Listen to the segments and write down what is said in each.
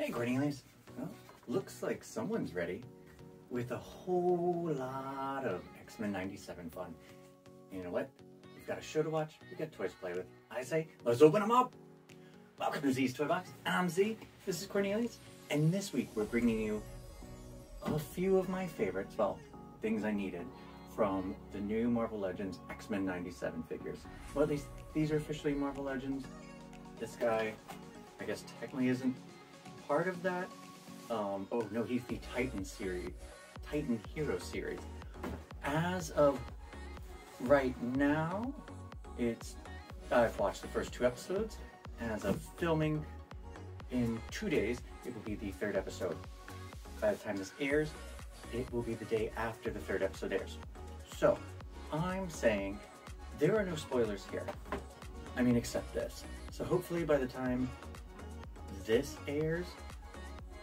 Hey Cornelius. Well, looks like someone's ready with a whole lot of X-Men 97 fun. And you know what? We've got a show to watch, we've got toys to play with. I say, let's open them up! Welcome to Z's Toy Box. I'm Z, this is Cornelius, and this week we're bringing you a few of my favorites, well, things I needed from the new Marvel Legends X-Men 97 figures. Well, at least these are officially Marvel Legends. This guy, I guess, technically isn't part of that. Oh no, he's the Titan series, Titan Hero series. As of right now, I've watched the first 2 episodes. As of filming in 2 days, it will be the 3rd episode. By the time this airs, it will be the day after the 3rd episode airs. So, I'm saying there are no spoilers here. I mean, except this. So hopefully by the time this airs,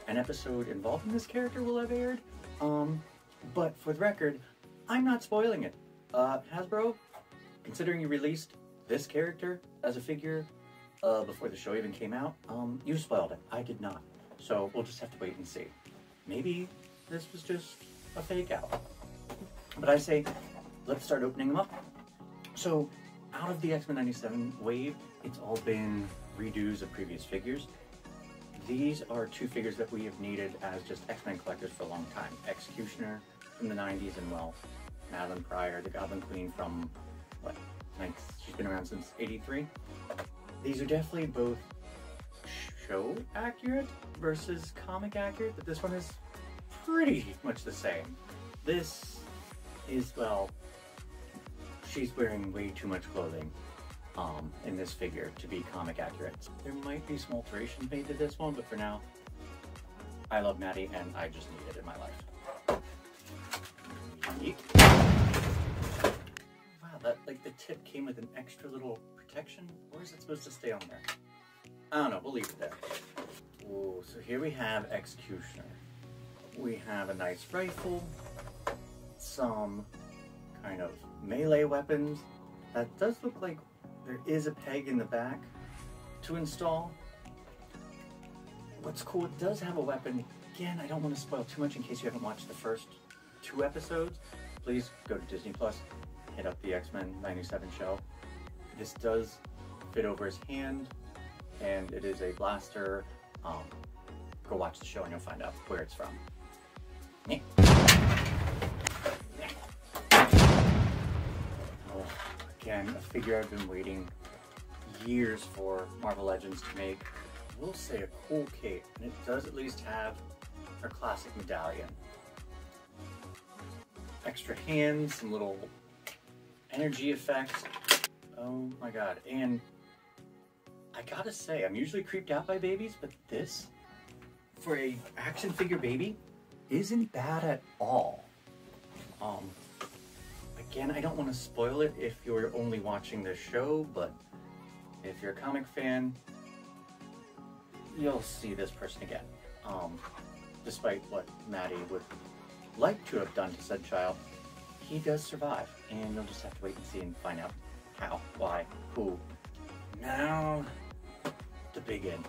an episode involving this character will have aired. But for the record, I'm not spoiling it. Hasbro, considering you released this character as a figure before the show even came out, you spoiled it. I did not. So we'll just have to wait and see. Maybe this was just a fake out. But I say, let's start opening them up. So out of the X-Men 97 wave, it's all been redos of previous figures. These are 2 figures that we have needed as just X-Men collectors for a long time. X-Cutioner from the 90s and, well, Madeline Pryor, the Goblin Queen from, what, she's been around since '83. These are definitely both show accurate versus comic accurate, but this one is pretty much the same. This is, well, she's wearing way too much clothing in this figure to be comic accurate. There might be some alterations made to this one, but for now, I love Maddie and I just need it in my life. Yeet. Wow, that, like, the tip came with an extra little protection. Or is it supposed to stay on there? I don't know, we'll leave it there. Ooh, so here we have X-Cutioner. We have a nice rifle, some kind of melee weapons. That does look like there is a peg in the back to install. What's cool, it does have a weapon. Again, I don't want to spoil too much in case you haven't watched the first 2 episodes. Please go to Disney Plus, hit up the X-Men 97 show. This does fit over his hand, and it is a blaster. Go watch the show and you'll find out where it's from. Yeah. Oh, again, a figure I've been waiting years for Marvel Legends to make. I will say a cool cape, and it does at least have her classic medallion. Extra hands, some little energy effects. Oh my god, and I gotta say, I'm usually creeped out by babies, but this, for a action figure baby, isn't bad at all. Again, I don't want to spoil it if you're only watching this show, but if you're a comic fan, you'll see this person again. Despite what Maddie would like to have done to said child, he does survive, and you'll just have to wait and see and find out how, why, who. Now, to begin.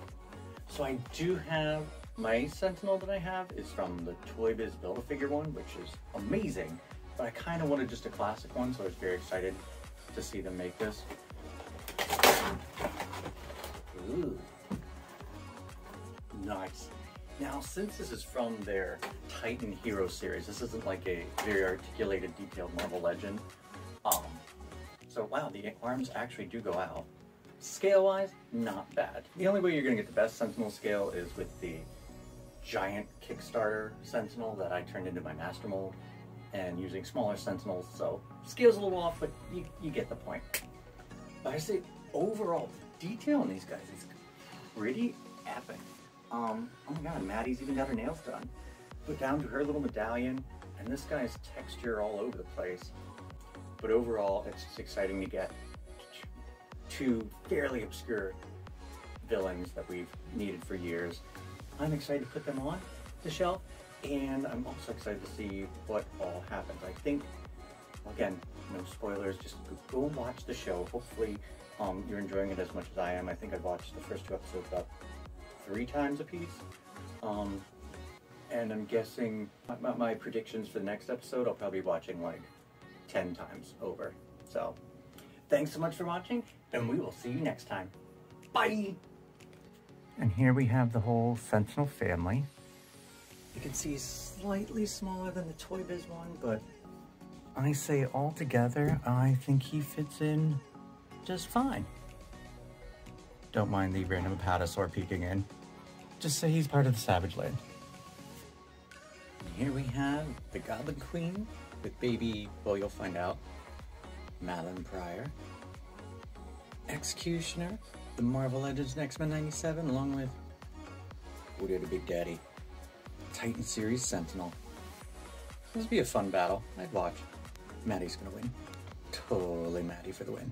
So I do have, my Sentinel that I have is from the Toy Biz Build-A-Figure one, which is amazing, but I kind of wanted just a classic one, so I was very excited to see them make this. Ooh. Nice. Now, since this is from their Titan Hero series, this isn't like a very articulated, detailed Marvel Legend. So wow, the arms actually do go out. Scale-wise, not bad. The only way you're gonna get the best Sentinel scale is with the giant Kickstarter Sentinel that I turned into my master mold, and using smaller Sentinels, so scale's a little off, but you get the point. But I say, overall, the detail on these guys is pretty epic. Oh my god, Maddie's even got her nails done. Put down to her little medallion, and this guy's texture all over the place. But overall, it's just exciting to get 2 fairly obscure villains that we've needed for years. I'm excited to put them on the shelf, and I'm also excited to see what all happens. I think, again, no spoilers, just go watch the show. Hopefully you're enjoying it as much as I am. I think I've watched the first 2 episodes about 3 times a piece. And I'm guessing my predictions for the next episode, I'll probably be watching like 10 times over. So, thanks so much for watching, and we will see you next time. Bye! And here we have the whole Sentinel family. You can see he's slightly smaller than the Toy Biz one, but I say all together, I think he fits in just fine. Don't mind the random Apatosaur peeking in. Just say he's part of the Savage Land. Here we have the Goblin Queen with baby, well, you'll find out, Malin Pryor. X-Cutioner, the Marvel Legends X-Men 97, along with Woody the Big Daddy. Titan Series Sentinel. This would be a fun battle. I'd watch. Maddie's gonna win. Totally Maddie for the win.